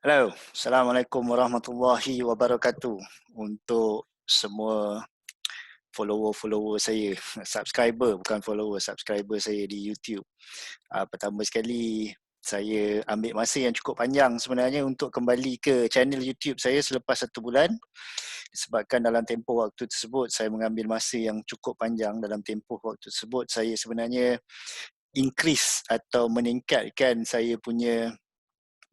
Hello, Assalamualaikum warahmatullahi wabarakatuh. Untuk semua follower-follower saya, subscriber bukan follower, subscriber saya di YouTube. Pertama sekali, saya ambil masa yang cukup panjang sebenarnya untuk kembali ke channel YouTube saya selepas 1 bulan. Disebabkan dalam tempoh waktu tersebut, saya mengambil masa yang cukup panjang. Dalam tempoh waktu tersebut, saya sebenarnya increase atau meningkatkan saya punya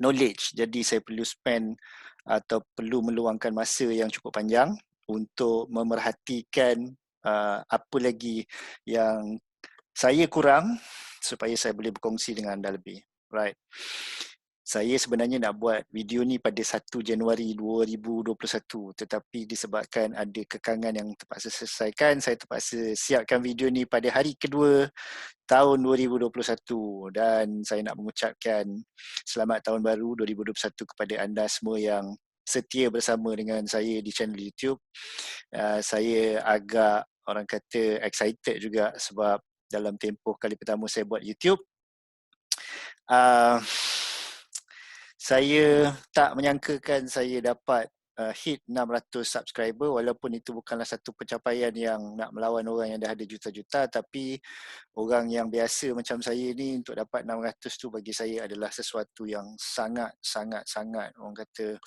knowledge. Jadi saya perlu spend atau perlu meluangkan masa yang cukup panjang untuk memerhatikan apa lagi yang saya kurang supaya saya boleh berkongsi dengan anda lebih. Right. Saya sebenarnya nak buat video ni pada 1 Januari 2021, tetapi disebabkan ada kekangan yang terpaksa selesaikan, saya terpaksa siapkan video ni pada hari kedua tahun 2021, dan saya nak mengucapkan selamat tahun baru 2021 kepada anda semua yang setia bersama dengan saya di channel YouTube. Saya agak, orang kata, excited juga sebab dalam tempoh kali pertama saya buat YouTube, saya tak menyangkakan saya dapat hit 600 subscriber, walaupun itu bukanlah satu pencapaian yang nak melawan orang yang dah ada juta-juta, tapi orang yang biasa macam saya ni untuk dapat 600 tu bagi saya adalah sesuatu yang sangat orang kata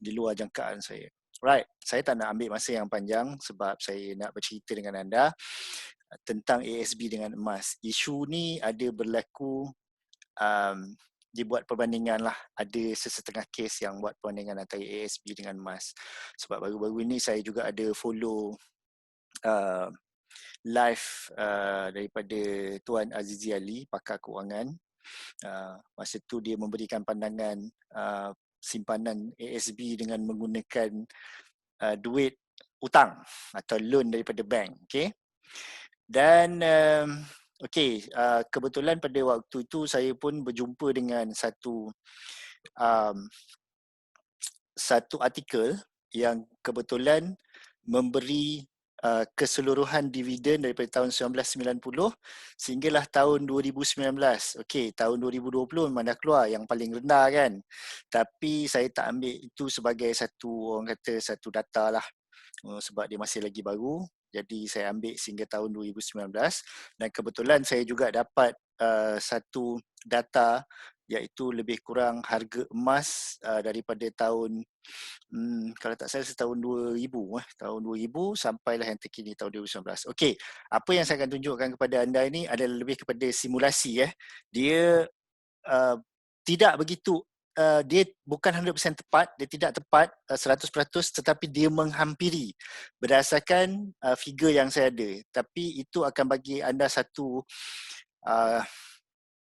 di luar jangkaan saya. Right, saya tak nak ambil masa yang panjang sebab saya nak bercerita dengan anda tentang ASB dengan emas. Isu ni ada berlaku, dibuat perbandingan lah. Ada sesetengah kes yang buat perbandingan antara ASB dengan emas. Sebab baru-baru ni saya juga ada follow live daripada Tuan Azizi Ali, pakar kewangan. Masa tu dia memberikan pandangan simpanan ASB dengan menggunakan duit hutang atau loan daripada bank. Okay? Dan kebetulan pada waktu itu saya pun berjumpa dengan satu artikel yang kebetulan memberi keseluruhan dividen daripada tahun 1990 sehinggalah tahun 2019. Okey, tahun 2020 memang dah keluar yang paling rendah kan. Tapi saya tak ambil itu sebagai satu, orang kata, satu data lah. Sebab dia masih lagi baru. Jadi saya ambil sehingga tahun 2019, dan kebetulan saya juga dapat satu data, iaitu lebih kurang harga emas daripada tahun kalau tak salah tahun 2000 tahun 2000 sampailah yang terkini tahun 2019. Okey, apa yang saya akan tunjukkan kepada anda ini adalah lebih kepada simulasi. Dia tidak begitu, dia bukan 100% tepat, dia tidak tepat 100%, tetapi dia menghampiri berdasarkan figure yang saya ada. Tapi itu akan bagi anda satu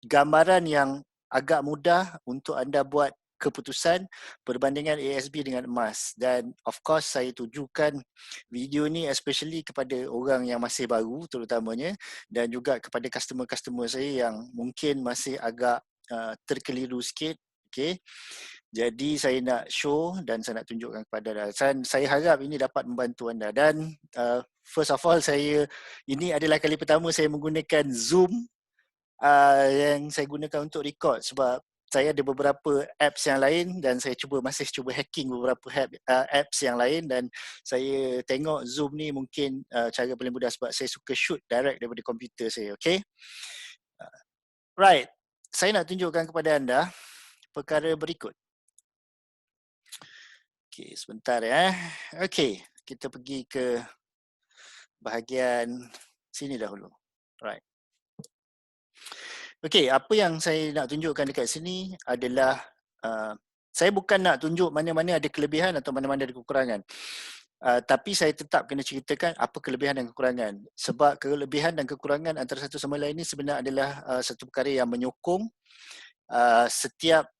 gambaran yang agak mudah untuk anda buat keputusan perbandingan ASB dengan emas. Dan of course saya tujukan video ni especially kepada orang yang masih baru terutamanya, dan juga kepada customer-customer saya yang mungkin masih agak terkeliru sikit. Okay. Jadi saya nak show dan saya nak tunjukkan kepada anda. Saya harap ini dapat membantu anda. Dan first of all, ini adalah kali pertama saya menggunakan Zoom yang saya gunakan untuk record, sebab saya ada beberapa apps yang lain dan saya masih cuba hacking beberapa apps yang lain, dan saya tengok Zoom ni mungkin cara paling mudah sebab saya suka shoot direct daripada komputer saya. Okay. Right, saya nak tunjukkan kepada anda perkara berikut. Okay, sebentar ya. Okay, kita pergi ke bahagian sini dahulu. Right. Okay, apa yang saya nak tunjukkan dekat sini adalah saya bukan nak tunjuk mana-mana ada kelebihan atau mana-mana ada kekurangan. Tapi saya tetap kena ceritakan apa kelebihan dan kekurangan. Sebab kelebihan dan kekurangan antara satu sama lain ini sebenarnya adalah satu perkara yang menyokong setiap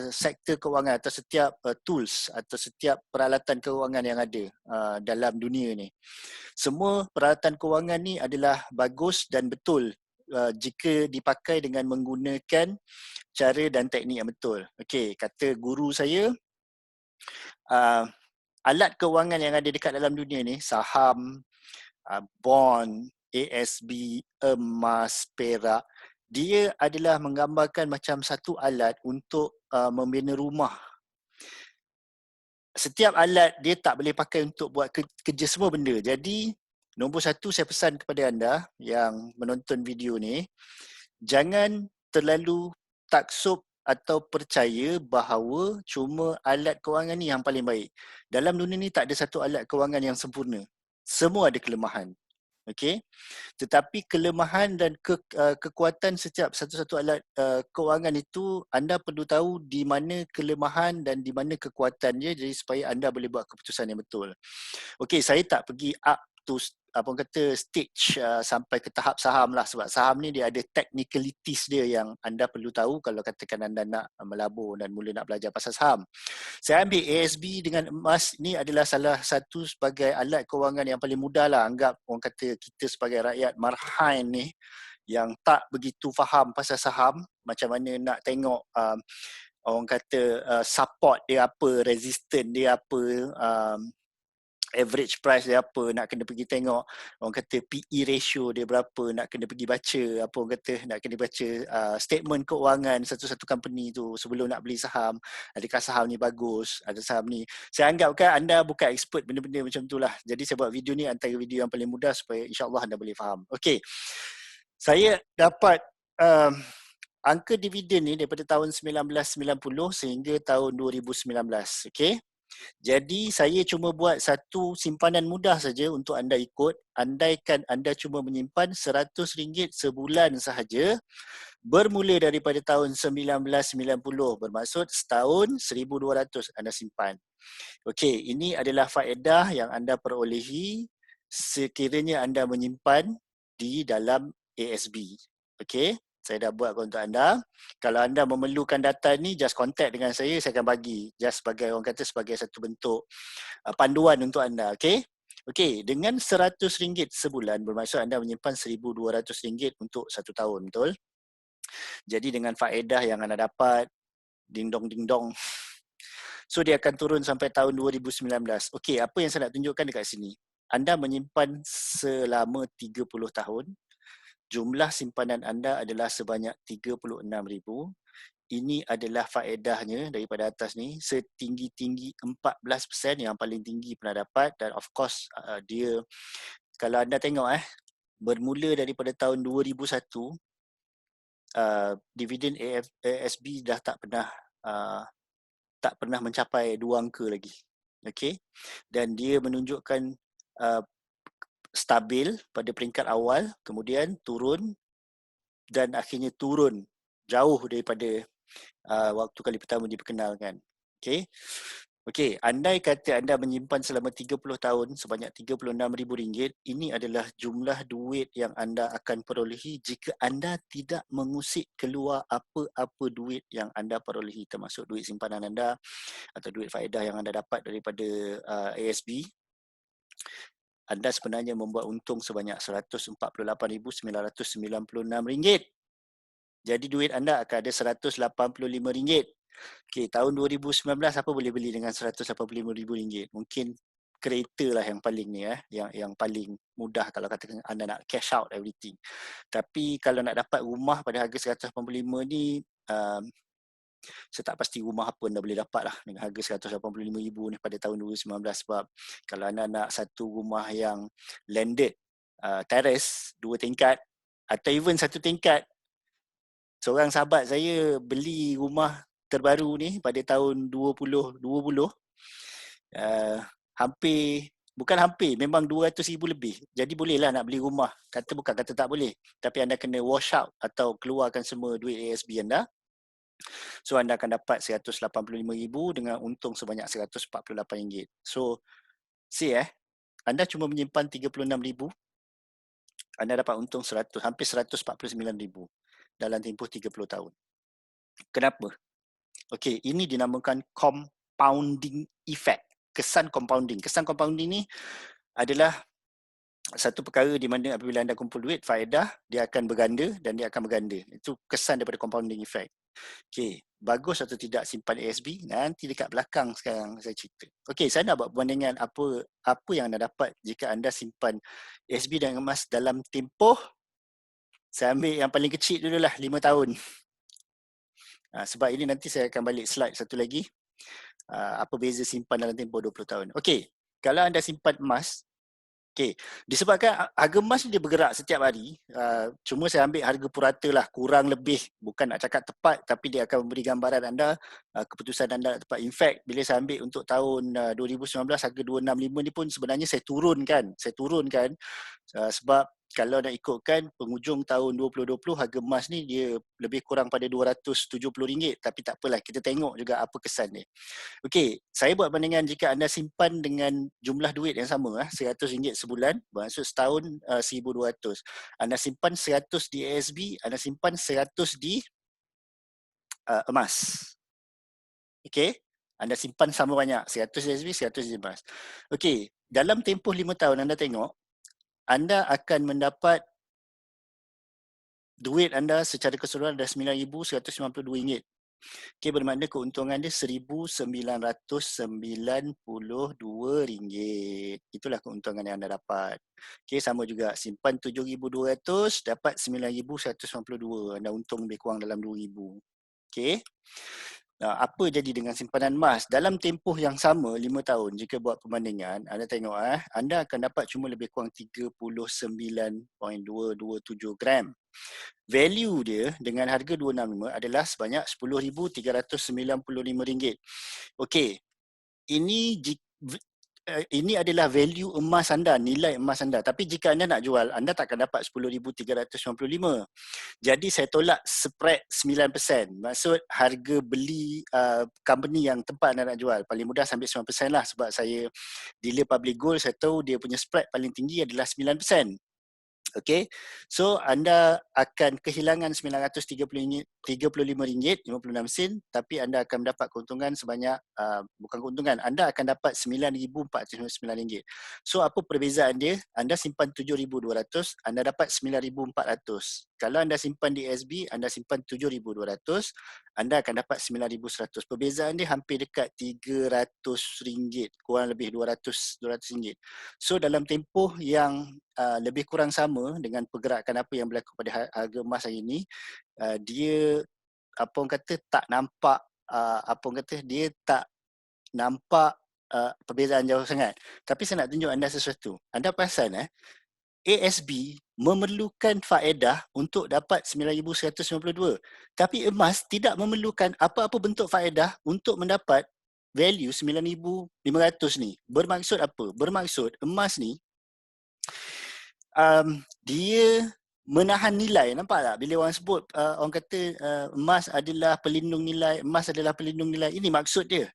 sektor kewangan atau setiap tools atau setiap peralatan kewangan yang ada dalam dunia ni. Semua peralatan kewangan ni adalah bagus dan betul jika dipakai dengan menggunakan cara dan teknik yang betul. Okey, kata guru saya, alat kewangan yang ada dekat dalam dunia ni, saham, bond, ASB, emas, perak, dia adalah menggambarkan macam satu alat untuk membina rumah Setiap alat dia tak boleh pakai untuk buat kerja semua benda. Jadi nombor satu saya pesan kepada anda yang menonton video ni, jangan terlalu taksub atau percaya bahawa cuma alat kewangan ni yang paling baik. Dalam dunia ni tak ada satu alat kewangan yang sempurna. Semua ada kelemahan. Okey, tetapi kelemahan dan kekuatan setiap satu-satu alat kewangan itu anda perlu tahu di mana kelemahan dan di mana kekuatannya, jadi supaya anda boleh buat keputusan yang betul. Okey, saya tak pergi up to apa orang kata stage sampai ke tahap saham lah, sebab saham ni dia ada technicalities dia yang anda perlu tahu kalau katakan anda nak melabur dan mula nak belajar pasal saham. Saya ambil ASB dengan emas ni adalah salah satu sebagai alat kewangan yang paling mudah lah. Anggap orang kata kita sebagai rakyat marhain ni yang tak begitu faham pasal saham, macam mana nak tengok orang kata support dia apa, resistance dia apa, average price dia apa, nak kena pergi tengok orang kata PE ratio dia berapa, nak kena pergi baca apa orang kata, nak kena baca statement keuangan satu-satu company tu sebelum nak beli saham. Adakah saham ni bagus, ada saham ni. Saya anggapkan anda bukan expert benda-benda macam tu lah. Jadi saya buat video ni antara video yang paling mudah supaya insyaAllah anda boleh faham. Okey, saya dapat angka dividen ni daripada tahun 1990 sehingga tahun 2019. Okey, jadi saya cuma buat satu simpanan mudah saja untuk anda ikut. Andaikan anda cuma menyimpan RM100 sebulan sahaja, bermula daripada tahun 1990, bermaksud setahun 1,200 anda simpan. Okey, ini adalah faedah yang anda perolehi sekiranya anda menyimpan di dalam ASB. Okey, saya dah buat untuk anda. Kalau anda memerlukan data ni, just contact dengan saya akan bagi. Just sebagai orang kata sebagai satu bentuk panduan untuk anda. Okey. Okey, dengan RM100 sebulan bermaksud anda menyimpan RM1,200 untuk 1 tahun, betul? Jadi dengan faedah yang anda dapat, ding dong. So dia akan turun sampai tahun 2019. Okey, apa yang saya nak tunjukkan dekat sini? Anda menyimpan selama 30 tahun. Jumlah simpanan anda adalah sebanyak 36,000. Ini adalah faedahnya daripada atas ni, setinggi-tinggi 14% yang paling tinggi pernah dapat. Dan of course dia, kalau anda tengok bermula daripada tahun 2001, dividen ASB dah tak pernah mencapai 2 angka lagi. Okey, dan dia menunjukkan stabil pada peringkat awal, kemudian turun dan akhirnya turun jauh daripada waktu kali pertama diperkenalkan. Okey. Okey, andai kata anda menyimpan selama 30 tahun sebanyak RM36,000, ini adalah jumlah duit yang anda akan perolehi jika anda tidak mengusik keluar apa-apa duit yang anda perolehi, termasuk duit simpanan anda atau duit faedah yang anda dapat daripada ASB. Anda sebenarnya membuat untung sebanyak RM148,996. Jadi duit anda akan ada RM185. Okey, tahun 2019 apa boleh beli dengan RM185,000? Mungkin kereta lah yang paling ni yang paling mudah kalau katakan anda nak cash out everything. Tapi kalau nak dapat rumah pada harga 185 ni, saya tak pasti rumah apa anda boleh dapat lah dengan harga RM185,000 ni pada tahun 2019. Sebab kalau anda nak satu rumah yang landed, terrace, 2 tingkat atau even 1 tingkat, seorang sahabat saya beli rumah terbaru ni pada tahun 2020, memang 200,000 lebih. Jadi bolehlah nak beli rumah. Bukan kata tak boleh, tapi anda kena wash out atau keluarkan semua duit ASB anda. So anda akan dapat RM185,000 dengan untung sebanyak RM148. So see anda cuma menyimpan RM36,000, anda dapat untung hampir RM149,000 dalam tempoh 30 tahun. Kenapa? Okey, ini dinamakan compounding effect. Kesan compounding. Kesan compounding ni adalah satu perkara di mana apabila anda kumpul duit, faedah dia akan berganda dan dia akan berganda. Itu kesan daripada compounding effect. Okey, bagus atau tidak simpan ASB? Nanti dekat belakang sekarang saya cerita. Okey, saya nak buat perbandingan apa yang anda dapat jika anda simpan ASB dan emas dalam tempoh, saya ambil yang paling kecil dululah, 5 tahun. Sebab ini nanti saya akan balik slide satu lagi. Apa beza simpan dalam tempoh 20 tahun? Okey, kalau anda simpan emas, okey, disebabkan harga emas ni dia bergerak setiap hari, cuma saya ambil harga purata lah, kurang lebih, bukan nak cakap tepat, tapi dia akan memberi gambaran anda, keputusan anda nak tepat. In fact, bila saya ambil untuk tahun 2019, harga 265 ni pun sebenarnya saya turunkan sebab kalau nak ikutkan penghujung tahun 2020, harga emas ni dia lebih kurang pada RM270, tapi tak apalah, kita tengok juga apa kesan dia. Okey, saya buat bandingan jika anda simpan dengan jumlah duit yang sama, RM100 sebulan, bermaksud setahun 1,200. Anda simpan 100 di ASB, anda simpan 100 di emas. Okey, anda simpan sama banyak, 100 di ASB, 100 di emas. Okey, dalam tempoh 5 tahun anda tengok, anda akan mendapat duit anda secara keseluruhan adalah RM9,192. Okey, bermakna keuntungan dia RM1,992. Itulah keuntungan yang anda dapat. Okey, sama juga simpan 7,200 dapat 9,192. Anda untung lebih kurang dalam 2,000. Okey. Apa jadi dengan simpanan emas? Dalam tempoh yang sama 5 tahun, jika buat perbandingan, anda tengok anda akan dapat cuma lebih kurang 39.227 gram. Value dia dengan harga 265 adalah sebanyak RM10,395. Okey, ini ini adalah value emas anda, nilai emas anda. Tapi jika anda nak jual, anda tak akan dapat 10,395. Jadi saya tolak spread 9%. Maksud harga beli company yang tempat anda nak jual. Paling mudah sambil 9% lah, sebab saya dealer public gold, saya tahu dia punya spread paling tinggi adalah 9%. Okey, so anda akan kehilangan RM935.56, tapi anda akan mendapat keuntungan sebanyak, bukan keuntungan, anda akan dapat RM9,499. So apa perbezaan dia? Anda simpan RM7,200, anda dapat RM9,400. Kalau anda simpan di SB, anda simpan RM7,200, anda akan dapat RM9,100. Perbezaan dia hampir dekat RM300, kurang lebih RM200. So dalam tempoh yang lebih kurang sama dengan pergerakan apa yang berlaku pada harga emas hari ini, dia apa orang kata tak nampak, apa orang kata dia tak nampak perbezaan jauh sangat. Tapi saya nak tunjuk anda sesuatu. Anda perasan ASB memerlukan faedah untuk dapat 9,192, tapi emas tidak memerlukan apa-apa bentuk faedah untuk mendapat value 9,500 ni. Bermaksud apa? Bermaksud emas ni dia menahan nilai. Nampak tak bila orang sebut, orang kata emas adalah pelindung nilai, emas adalah pelindung nilai. Ini maksud dia.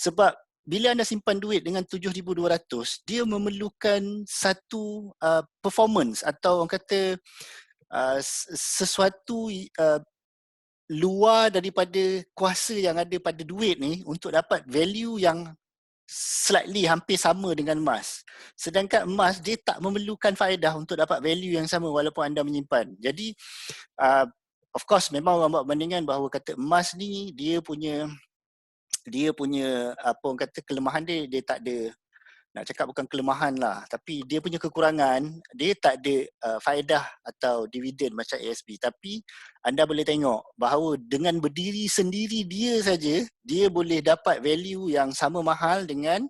Sebab bila anda simpan duit dengan 7,200, dia memerlukan satu performance, atau orang kata sesuatu luar daripada kuasa yang ada pada duit ni untuk dapat value yang slightly hampir sama dengan emas. Sedangkan emas dia tak memerlukan faedah untuk dapat value yang sama walaupun anda menyimpan. Jadi of course memang orang buat bandingan bahawa kata emas ni dia punya apa orang kata kelemahan dia tak ada, nak cakap bukan kelemahan lah, tapi dia punya kekurangan, dia tak ada faedah atau dividen macam ASB. Tapi anda boleh tengok bahawa dengan berdiri sendiri dia saja, dia boleh dapat value yang sama mahal dengan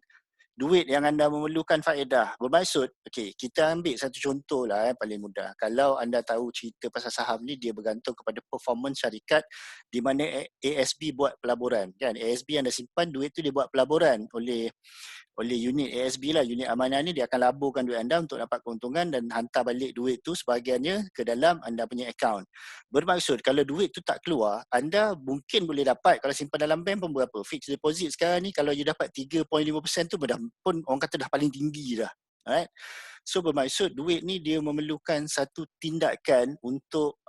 duit yang anda memerlukan faedah. Bermaksud, okey, kita ambil satu contoh lah paling mudah. Kalau anda tahu cerita pasal saham ni, dia bergantung kepada performance syarikat di mana ASB buat pelaburan. Kan? ASB anda simpan duit tu dia buat pelaburan oleh unit ASB lah, unit amanah ni, dia akan laburkan duit anda untuk dapat keuntungan dan hantar balik duit tu sebahagiannya ke dalam anda punya akaun. Bermaksud kalau duit tu tak keluar, anda mungkin boleh dapat, kalau simpan dalam bank pun berapa, fixed deposit sekarang ni kalau you dapat 3.5% tu pun orang kata dah paling tinggi dah. Alright? So bermaksud duit ni dia memerlukan satu tindakan untuk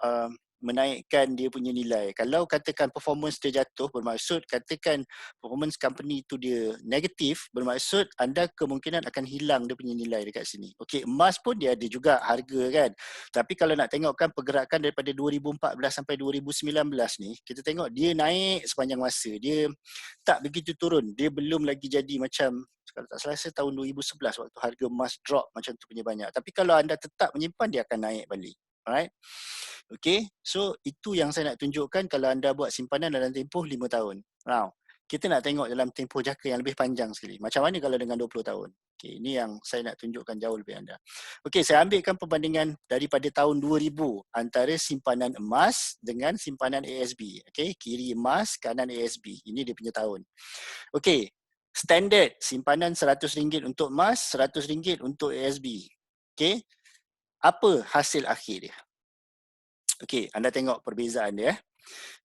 menaikkan dia punya nilai. Kalau katakan performance dia jatuh, bermaksud katakan performance company tu dia negatif, bermaksud anda kemungkinan akan hilang dia punya nilai dekat sini. Okey, emas pun dia ada juga harga kan. Tapi kalau nak tengokkan pergerakan daripada 2014 sampai 2019 ni, kita tengok dia naik sepanjang masa. Dia tak begitu turun. Dia belum lagi jadi macam, kalau tak salah saya tahun 2011 waktu harga emas drop macam tu punya banyak. Tapi kalau anda tetap menyimpan, dia akan naik balik. Alright? Okay, so itu yang saya nak tunjukkan kalau anda buat simpanan dalam tempoh 5 tahun. Now, kita nak tengok dalam tempoh jangka yang lebih panjang sekali. Macam mana kalau dengan 20 tahun? Okay, ini yang saya nak tunjukkan jauh lebih anda. Okey, saya ambilkan perbandingan daripada tahun 2000 antara simpanan emas dengan simpanan ASB. Okey, kiri emas, kanan ASB. Ini dia punya tahun. Okey, standard simpanan RM100 untuk emas, RM100 untuk ASB. Okey, apa hasil akhir dia? Okey, anda tengok perbezaan dia.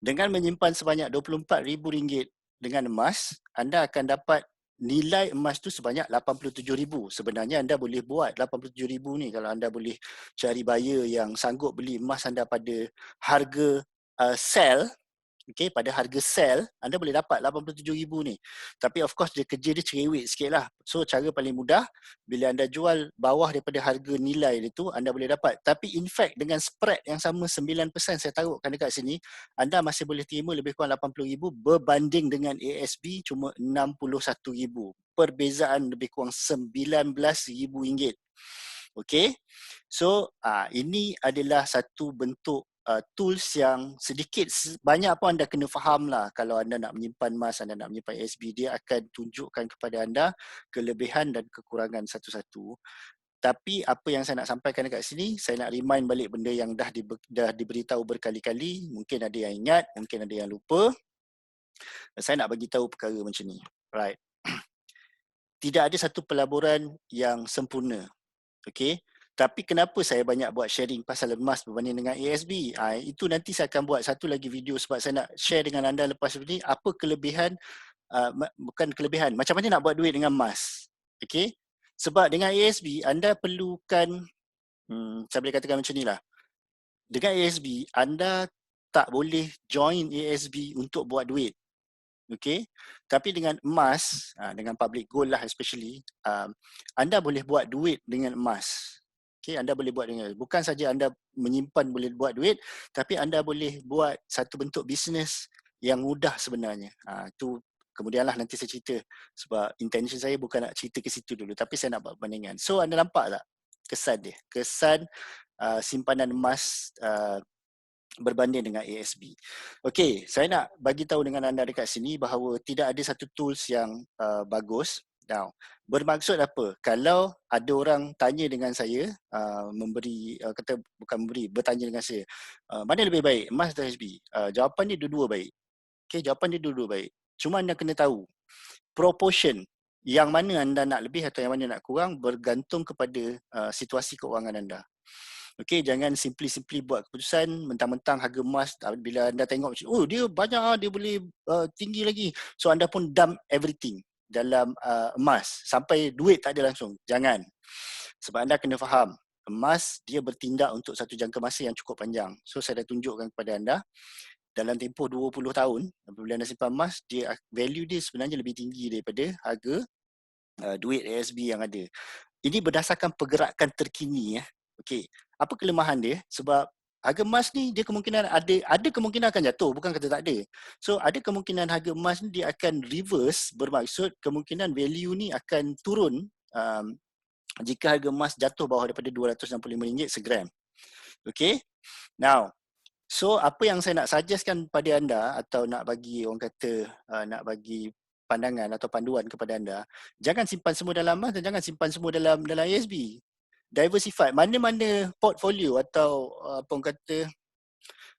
Dengan menyimpan sebanyak RM24,000 dengan emas, anda akan dapat nilai emas tu sebanyak RM87,000. Sebenarnya anda boleh buat RM87,000 ni kalau anda boleh cari buyer yang sanggup beli emas anda pada harga sell. Okay, pada harga sell, anda boleh dapat RM87,000 ni. Tapi of course dia kerja dia cerewet sikit lah. So cara paling mudah, bila anda jual bawah daripada harga nilai dia tu, anda boleh dapat. Tapi in fact dengan spread yang sama 9% saya taruhkan dekat sini, anda masih boleh terima lebih kurang RM80,000 berbanding dengan ASB cuma RM61,000. Perbezaan lebih kurang RM19,000. Okay, so ini adalah satu bentuk tools yang sedikit banyak pun anda kena faham lah. Kalau anda nak menyimpan emas, anda nak menyimpan ASB, dia akan tunjukkan kepada anda kelebihan dan kekurangan satu-satu. Tapi apa yang saya nak sampaikan dekat sini, saya nak remind balik benda yang dah diberitahu berkali-kali. Mungkin ada yang ingat, mungkin ada yang lupa. Saya nak bagi tahu perkara macam ni. Right. Tidak ada satu pelaburan yang sempurna. Okay. Tapi kenapa saya banyak buat sharing pasal emas berbanding dengan ASB? Itu nanti saya akan buat satu lagi video sebab saya nak share dengan anda lepas ini apa kelebihan, bukan kelebihan, macam mana nak buat duit dengan emas. Okay? Sebab dengan ASB, anda perlukan, saya boleh katakan macam ni lah. Dengan ASB, anda tak boleh join ASB untuk buat duit. Okay? Tapi dengan emas, dengan public gold lah especially, anda boleh buat duit dengan emas. Okay, anda boleh buat dengan, bukan saja anda menyimpan boleh buat duit, tapi anda boleh buat satu bentuk bisnes yang mudah sebenarnya. Itu kemudianlah nanti saya cerita sebab intention saya bukan nak cerita ke situ dulu, tapi saya nak buat perbandingan. So anda nampak tak kesan dia? Kesan simpanan emas berbanding dengan ASB. Okey, saya nak bagi tahu dengan anda dekat sini bahawa tidak ada satu tools yang bagus. Now, bermaksud apa? Kalau ada orang tanya dengan saya, bertanya dengan saya, mana lebih baik, emas atau ASB? Jawapan dia dua-dua baik. Okey, jawapan dia dua-dua baik. Cuma anda kena tahu proportion yang mana anda nak lebih atau yang mana nak kurang bergantung kepada situasi keuangan anda. Okey, jangan simply buat keputusan mentang-mentang harga emas bila anda tengok oh dia banyak, dia boleh tinggi lagi. So anda pun dump everything dalam emas sampai duit tak ada langsung. Jangan. Sebab anda kena faham, emas dia bertindak untuk satu jangka masa yang cukup panjang. So saya dah tunjukkan kepada anda dalam tempoh 20 tahun apabila anda simpan emas, dia value dia sebenarnya lebih tinggi daripada harga duit ASB yang ada. Ini berdasarkan pergerakan terkini ya. Okey, apa kelemahan dia? Sebab harga emas ni dia kemungkinan ada kemungkinan akan jatuh, bukan kata tak ada. So ada kemungkinan harga emas ni dia akan reverse, bermaksud kemungkinan value ni akan turun jika harga emas jatuh bawah daripada RM265 segram. Okey. Now, so apa yang saya nak suggestkan pada anda atau nak bagi orang kata nak bagi pandangan atau panduan kepada anda, jangan simpan semua dalam emas dan jangan simpan semua dalam ASB. Diversify. Mana-mana portfolio atau apa orang kata,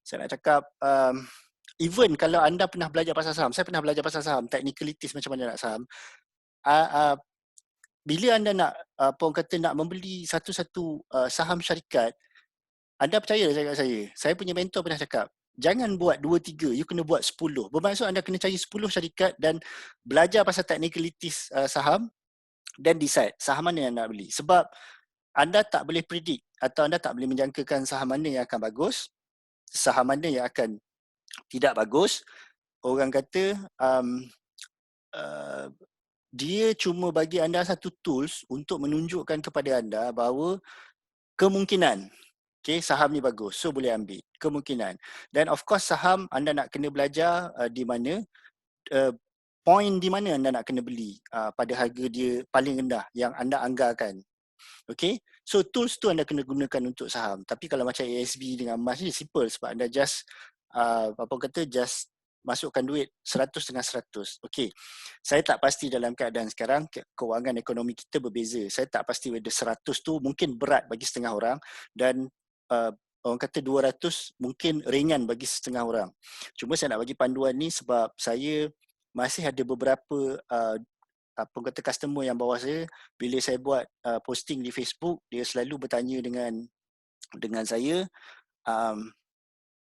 saya nak cakap even kalau anda pernah belajar pasal saham, saya pernah belajar pasal saham, technicalities macam mana nak saham. Bila anda nak apa orang kata nak membeli satu-satu saham syarikat, anda percaya saya punya mentor pernah cakap, jangan buat 2-3, you kena buat 10. Bermaksud anda kena cari 10 syarikat dan belajar pasal technicalities saham dan decide saham mana yang nak beli. Sebab anda tak boleh predict atau anda tak boleh menjangkakan saham mana yang akan bagus, saham mana yang akan tidak bagus. Orang kata dia cuma bagi anda satu tools untuk menunjukkan kepada anda bahawa kemungkinan saham ni bagus, so boleh ambil. Kemungkinan. Dan of course saham anda nak kena belajar di mana, point di mana anda nak kena beli pada harga dia paling rendah yang anda anggarkan. Okay, so tools tu anda kena gunakan untuk saham. Tapi kalau macam ASB dengan emas ni simple sebab anda just masukkan duit 100 dengan 100. Okey, saya tak pasti dalam keadaan sekarang kewangan ekonomi kita berbeza. Saya tak pasti whether 100 tu mungkin berat bagi setengah orang dan orang kata 200 mungkin ringan bagi setengah orang. Cuma saya nak bagi panduan ni sebab saya masih ada beberapa apa kata customer yang bawah saya, bila saya buat posting di Facebook, dia selalu bertanya dengan saya, um,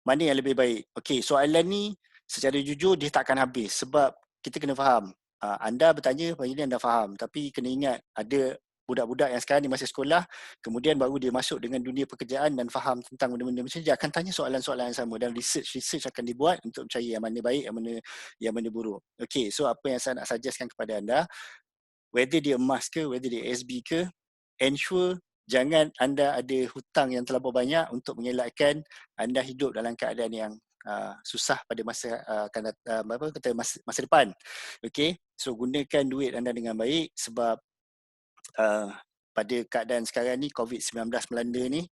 mana yang lebih baik. Okey, soalan ni secara jujur dia takkan habis sebab kita kena faham. Anda bertanya, pagi ni anda faham. Tapi kena ingat, ada budak-budak yang sekarang ni masih sekolah, kemudian baru dia masuk dengan dunia pekerjaan dan faham tentang benda-benda macam ni, dia akan tanya soalan-soalan yang sama dan research akan dibuat untuk mencari yang mana baik, yang mana buruk. Okey, so apa yang saya nak suggestkan kepada anda, whether dia emas ke, whether dia SB ke, ensure jangan anda ada hutang yang terlalu banyak untuk mengelakkan anda hidup dalam keadaan yang susah pada masa masa depan. Okey, so gunakan duit anda dengan baik sebab pada keadaan sekarang ni COVID-19 melanda ni,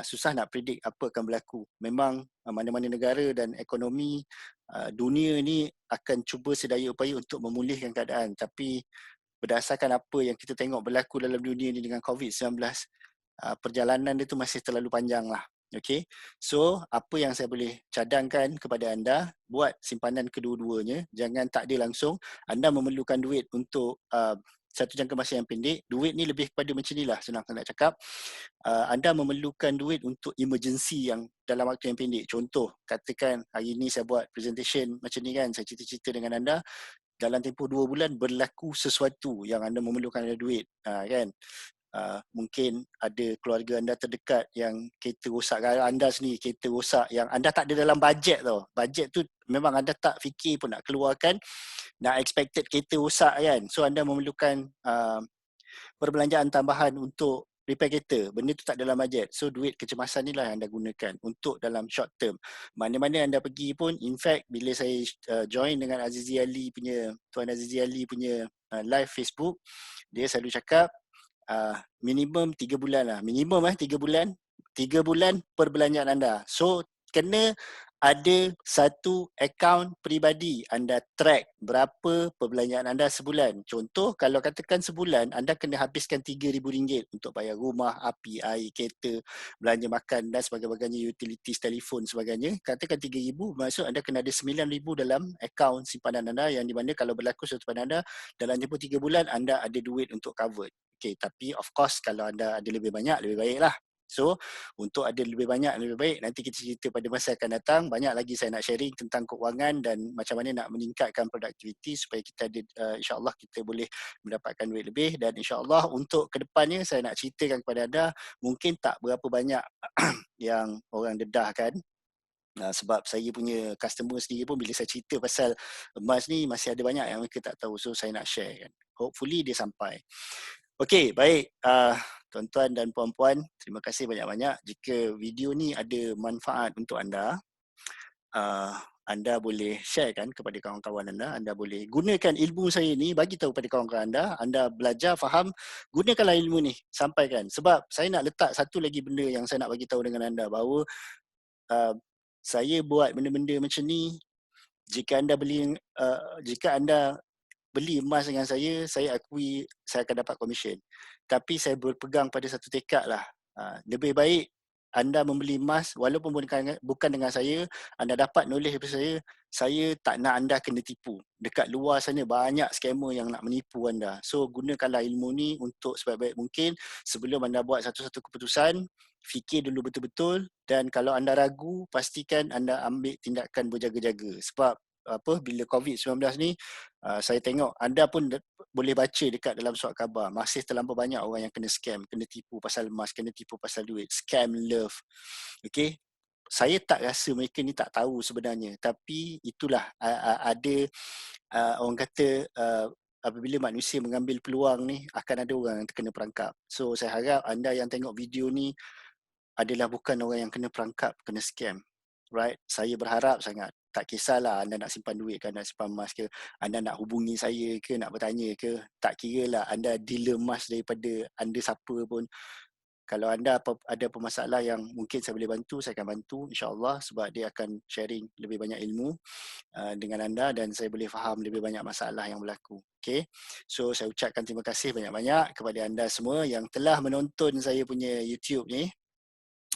susah nak predict apa akan berlaku. Memang mana-mana negara dan ekonomi dunia ni akan cuba sedaya upaya untuk memulihkan keadaan, tapi berdasarkan apa yang kita tengok berlaku dalam dunia ni dengan COVID-19, perjalanan dia tu masih terlalu panjang lah. Okay, so apa yang saya boleh cadangkan kepada anda, buat simpanan kedua-duanya, jangan takdir langsung. Anda memerlukan duit untuk satu jangka masa yang pendek. Duit ni lebih kepada macam ni lah, senang nak cakap. Anda memerlukan duit untuk emergency yang dalam waktu yang pendek. Contoh, katakan hari ni saya buat presentation macam ni kan, saya cerita-cerita dengan anda, dalam tempoh 2 bulan berlaku sesuatu yang anda memerlukan ada duit, kan? Mungkin ada keluarga anda terdekat yang kereta rosak, anda sendiri kereta rosak yang anda tak ada dalam bajet tau. Bajet tu memang anda tak fikir pun nak keluarkan, nak expected kereta rosak kan. So anda memerlukan perbelanjaan tambahan untuk repair kereta. Benda tu tak dalam bajet. So duit kecemasan ni lah yang anda gunakan untuk dalam short term. Mana-mana anda pergi pun, in fact bila saya join dengan Tuan Azizi Ali punya live Facebook, dia selalu cakap minimum 3 bulan lah. Minimum 3 bulan. 3 bulan perbelanjaan anda. So kena ada satu akaun peribadi, anda track berapa perbelanjaan anda sebulan. Contoh, kalau katakan sebulan anda kena habiskan RM3,000 untuk bayar rumah, api, air, kereta, belanja makan dan sebagainya, utilities, telefon sebagainya. Katakan RM3,000, maksud anda kena ada RM9,000 dalam akaun simpanan anda, yang di mana kalau berlaku sesuatu pada anda dalam tempoh 3 bulan anda ada duit untuk cover. Okay, tapi of course kalau anda ada lebih banyak, lebih baik lah. So, untuk ada lebih banyak, lebih baik, nanti kita cerita pada masa akan datang. Banyak lagi saya nak sharing tentang keuangan dan macam mana nak meningkatkan produktiviti supaya kita ada, insyaAllah kita boleh mendapatkan duit lebih. Dan insyaAllah untuk kedepannya saya nak ceritakan kepada anda, mungkin tak berapa banyak yang orang dedahkan. Sebab saya punya customer sendiri pun bila saya cerita pasal emas ni, masih ada banyak yang mereka tak tahu. So, saya nak share kan. Hopefully dia sampai. Okey, baik. Tuan-tuan dan puan-puan, terima kasih banyak-banyak. Jika video ni ada manfaat untuk anda, anda boleh sharekan kepada kawan-kawan anda. Anda boleh gunakan ilmu saya ni, bagi tahu pada kawan-kawan anda. Anda belajar, faham, gunakanlah ilmu ni, sampaikan. Sebab saya nak letak satu lagi benda yang saya nak bagi tahu dengan anda, bahawa saya buat benda-benda macam ni, jika anda beli emas dengan saya akui saya akan dapat komisen. Tapi saya berpegang pada satu tekad lah. Lebih baik anda membeli emas walaupun bukan dengan saya, anda dapat knowledge daripada saya tak nak anda kena tipu. Dekat luar sana banyak scammer yang nak menipu anda. So gunakanlah ilmu ni untuk sebaik-baik mungkin. Sebelum anda buat satu-satu keputusan, fikir dulu betul-betul, dan kalau anda ragu, pastikan anda ambil tindakan berjaga-jaga. Sebab bila COVID-19 ni, saya tengok anda pun boleh baca dekat dalam surat khabar, masih terlampau banyak orang yang kena scam, kena tipu pasal emas, kena tipu pasal duit, scam love. Okay, saya tak rasa mereka ni tak tahu sebenarnya, tapi itulah ada orang kata apabila manusia mengambil peluang ni, akan ada orang yang terkena perangkap. So saya harap anda yang tengok video ni adalah bukan orang yang kena perangkap, kena scam. Right? Saya berharap sangat, tak kisahlah anda nak simpan duit ke, nak simpan emas ke, anda nak hubungi saya ke, nak bertanya ke, tak kira lah anda dealer emas daripada anda siapa pun, Kalau anda ada masalah yang mungkin saya boleh bantu, saya akan bantu insya-Allah, sebab dia akan sharing lebih banyak ilmu dengan anda dan saya boleh faham lebih banyak masalah yang berlaku. Okay, so saya ucapkan terima kasih banyak-banyak kepada anda semua yang telah menonton saya punya YouTube ni.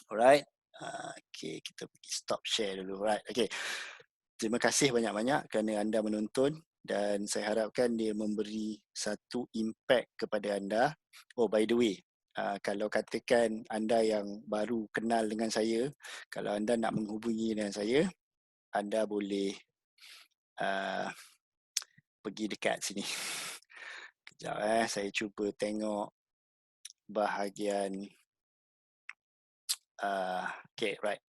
Alright. Okay, kita pergi stop share dulu. Alright, okay. Terima kasih banyak-banyak kerana anda menonton dan saya harapkan dia memberi satu impact kepada anda. Oh, by the way, kalau katakan anda yang baru kenal dengan saya, kalau anda nak menghubungi dengan saya, anda boleh pergi dekat sini. Kejap saya cuba tengok bahagian okay, right.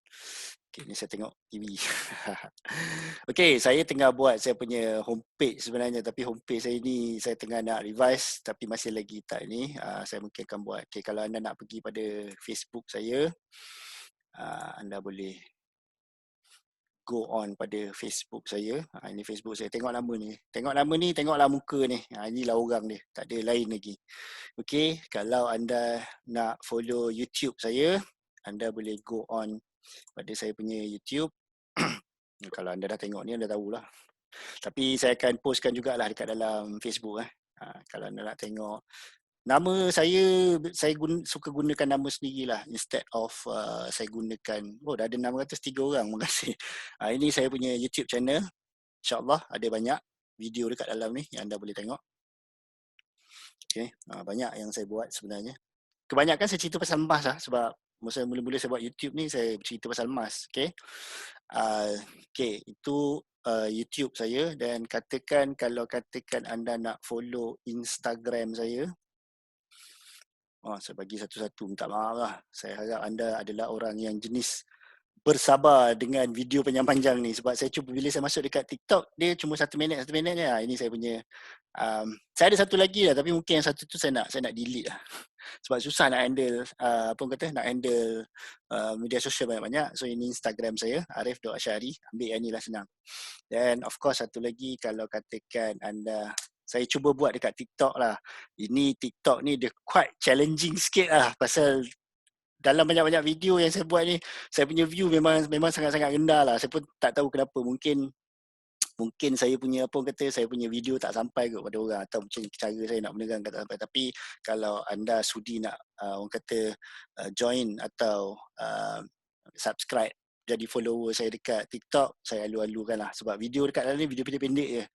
Okay, ni saya tengok TV. Okay, saya tengah buat saya punya homepage sebenarnya, tapi homepage saya ni saya tengah nak revise tapi masih lagi tak ni. Saya mungkin akan buat. Okay, kalau anda nak pergi pada Facebook saya, anda boleh go on pada Facebook saya. Ini Facebook saya. Tengok nama ni. Tengok nama ni, tengoklah muka ni. Inilah orang dia. Tak ada lain lagi. Okay, kalau anda nak follow YouTube saya, anda boleh go on pada saya punya YouTube. Kalau anda dah tengok ni, anda tahulah. Tapi saya akan postkan jugalah dekat dalam Facebook. Kalau anda nak tengok nama saya suka gunakan nama sendirilah instead of saya gunakan, dah ada nama atas 3 orang, terima kasih. Ini saya punya YouTube channel. InsyaAllah ada banyak video dekat dalam ni yang anda boleh tengok. Okay, banyak yang saya buat sebenarnya. Kebanyakan saya cerita pasal emas sebab masa mula-mula saya buat YouTube ni saya cerita pasal emas. Okay, okay, itu YouTube saya. Dan kalau katakan anda nak follow Instagram saya, saya bagi satu-satu, minta maaf lah. Saya harap anda adalah orang yang jenis bersabar dengan video panjang-panjang ni, sebab saya cuba bila saya masuk dekat TikTok, dia cuma 1 minit je. Ini saya punya saya ada satu lagi lah, tapi mungkin yang satu tu saya nak delete lah. Sebab susah nak handle nak handle media sosial banyak-banyak. So ini Instagram saya, Arif.Asyari. Ambil yang ni lah, senang. Dan of course satu lagi, kalau katakan anda, saya cuba buat dekat TikTok lah. Ini TikTok ni dia quite challenging sikit lah, pasal dalam banyak-banyak video yang saya buat ni, saya punya view memang sangat-sangat rendah lah. Saya pun tak tahu kenapa. Mungkin saya punya saya punya video tak sampai kepada orang, atau macam cara saya nak menerangkan tak sampai. Tapi kalau anda sudi nak join atau subscribe jadi follower saya dekat TikTok, saya alu-alukan lah. Sebab video dekat dalam ni video pendek-pendek je.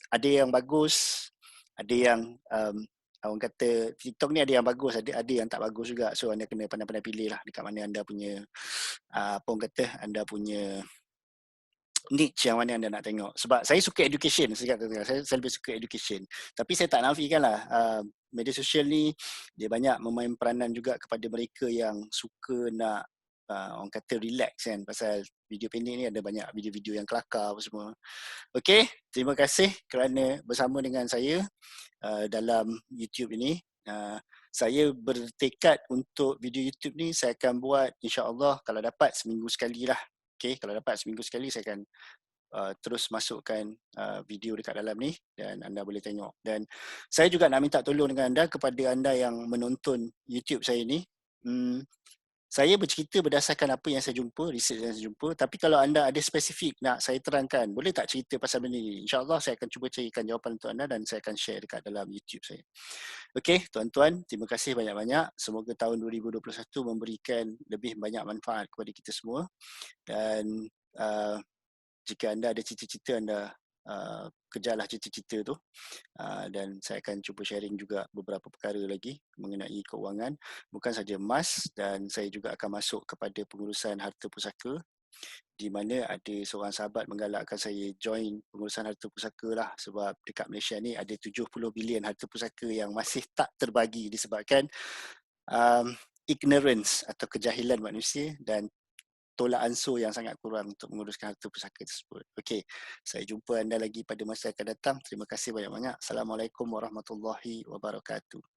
Ada yang bagus, ada yang orang kata TikTok ni ada yang bagus, ada yang tak bagus juga. So anda kena pandai-pandai pilih lah dekat mana anda punya anda punya niche yang mana anda nak tengok. Sebab saya suka education, saya lebih suka education. Tapi saya tak nafikan lah, media sosial ni dia banyak memain peranan juga kepada mereka yang suka nak orang kata relax kan, pasal video pendek ni ada banyak video-video yang kelakar apa semua. Okay, terima kasih kerana bersama dengan saya dalam YouTube ini. Saya bertekad untuk video YouTube ni saya akan buat insya-Allah kalau dapat seminggu sekali lah. Okay, kalau dapat seminggu sekali saya akan terus masukkan video dekat dalam ni dan anda boleh tengok. Dan saya juga nak minta tolong dengan anda, kepada anda yang menonton YouTube saya ni. Saya bercerita berdasarkan apa yang saya jumpa, research yang saya jumpa. Tapi kalau anda ada spesifik nak saya terangkan, boleh tak cerita pasal benda ni? InsyaAllah saya akan cuba carikan jawapan untuk anda dan saya akan share dekat dalam YouTube saya. Okey, tuan-tuan, terima kasih banyak-banyak. Semoga tahun 2021 memberikan lebih banyak manfaat kepada kita semua. Dan jika anda ada cita-cita, anda kejarlah cita-cita tu. Dan saya akan cuba sharing juga beberapa perkara lagi mengenai keuangan, bukan saja emas, dan saya juga akan masuk kepada pengurusan harta pusaka, di mana ada seorang sahabat menggalakkan saya join pengurusan harta pusaka lah, sebab dekat Malaysia ni ada 70 bilion harta pusaka yang masih tak terbagi disebabkan ignorance atau kejahilan manusia dan tolak ansur yang sangat kurang untuk menguruskan harta pusaka tersebut. Okey, saya jumpa anda lagi pada masa akan datang. Terima kasih banyak-banyak. Assalamualaikum warahmatullahi wabarakatuh.